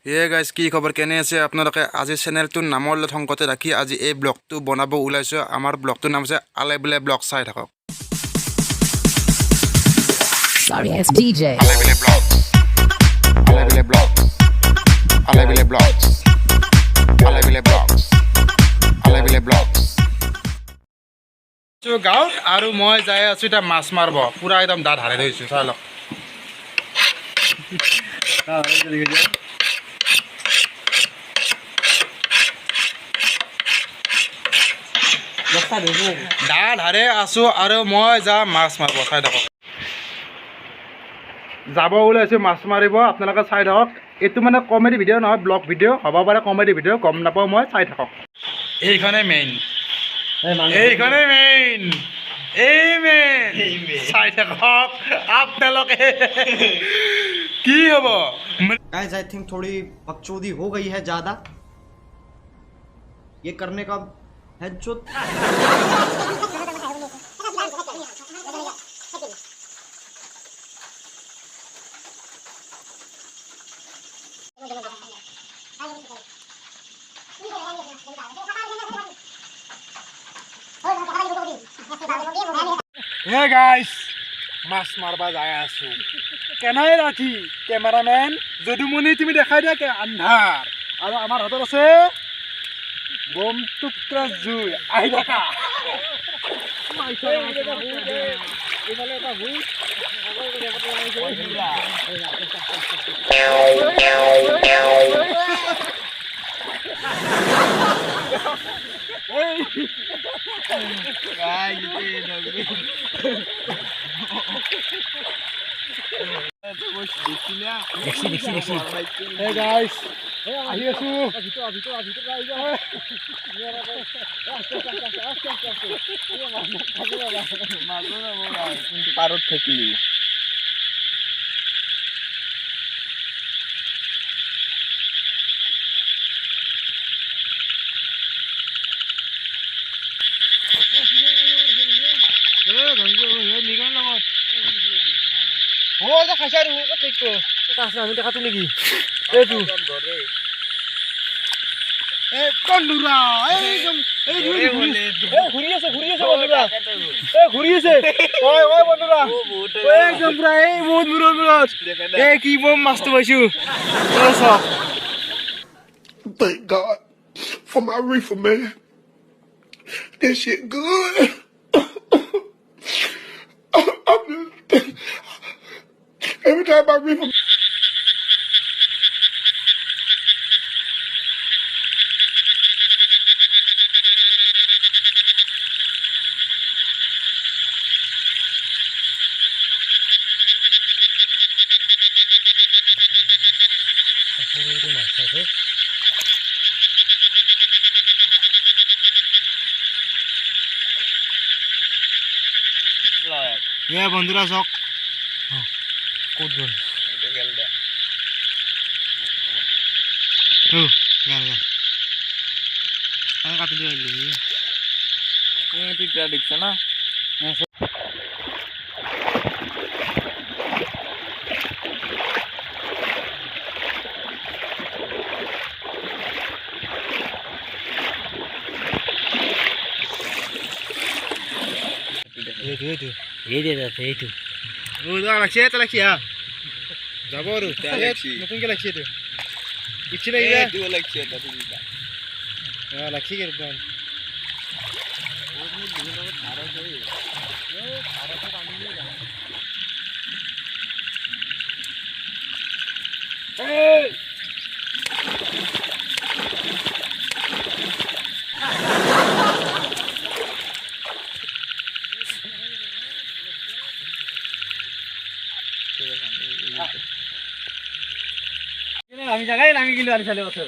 Guys কি খবৰ কেনে আছে আপোনালোকে আজি চেনেলটোৰ নামৰ লগত সংগতে ৰাখি আজি এই ব্লগটো বনাব ওলাইছোঁ আমাৰ ব্লগটোৰ নাম হৈছে আলে বোলে ব্লগ চাই থাকক Sorry, it's DJ. আলে বোলে ব্লগ আলে বোলে ব্লগ আলে বোলে ব্লগ আলে বোলে ব্লগ আলে বোলে ব্লগ গাঁৱত আৰু মই যাই আছোঁ এতিয়া মাছ মাৰিব পুৰা একদম দাঁত হাৰি ধৰিছোঁ চাই লওক দাঁত হাৰে আছোঁ আৰু মই যাম মাছ মাৰিব চাই থাকক যাব ওলাইছোঁ মাছ মাৰিব আপোনালোকে চাই থাকক এইটো মানে কমেডি ভিডিঅ' নহয় ব্লগ ভিডিঅ' হ'ব পাৰে কমেডি ভিডিঅ' গম নাপাওঁ মই চাই থাকক এইখনে মেইন এইখনে মেইন এই মেইন চাই থাকক আপোনালোকে কি হ'ব गाइस आई थिंक थोड़ी बकचोदी हो गई है ज्यादा ये करने का है जो গাইছ মাছ মাৰিব যাই আছোঁ কেনাই ৰাখি কেমেৰামেন যদুমণি তুমি দেখাই দিয়া আন্ধাৰ আৰু আমাৰ হাতত আছে বম টুকুৰা জুই আহি দেখা Hey guys, আহি আছো পাৰত থাকিলি কি বম মাছটো পাইছো Thank God for my reefer, man. That shit good. Every time I reefer. বন্ধুরা চক ক'ত গ'ল কাটি দিছে না যাব আৰু নতুনকে লাগছে এইটো পিছি লাগছে একদম আমি জায়গায় নামি গেল আর চলে বছর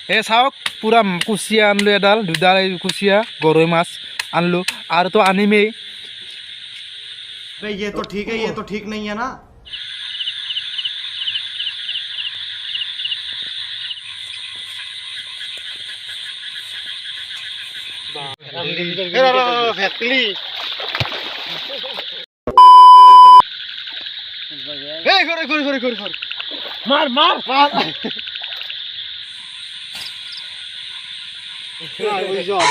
এই চাওক পুৰা কুচিয়া আনলো এডাল দুডাল কুচিয়া গৰৈ মাছ আনলো আৰু তো আনিমেই अबे ये तो ठीक है ये तो ठीक नहीं है ना এই করে মার ওই জল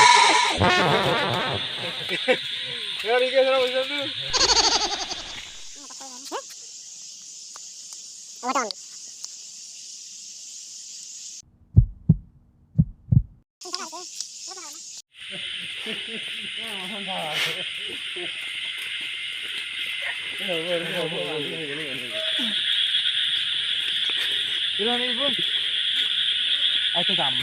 আচ্ছা দাম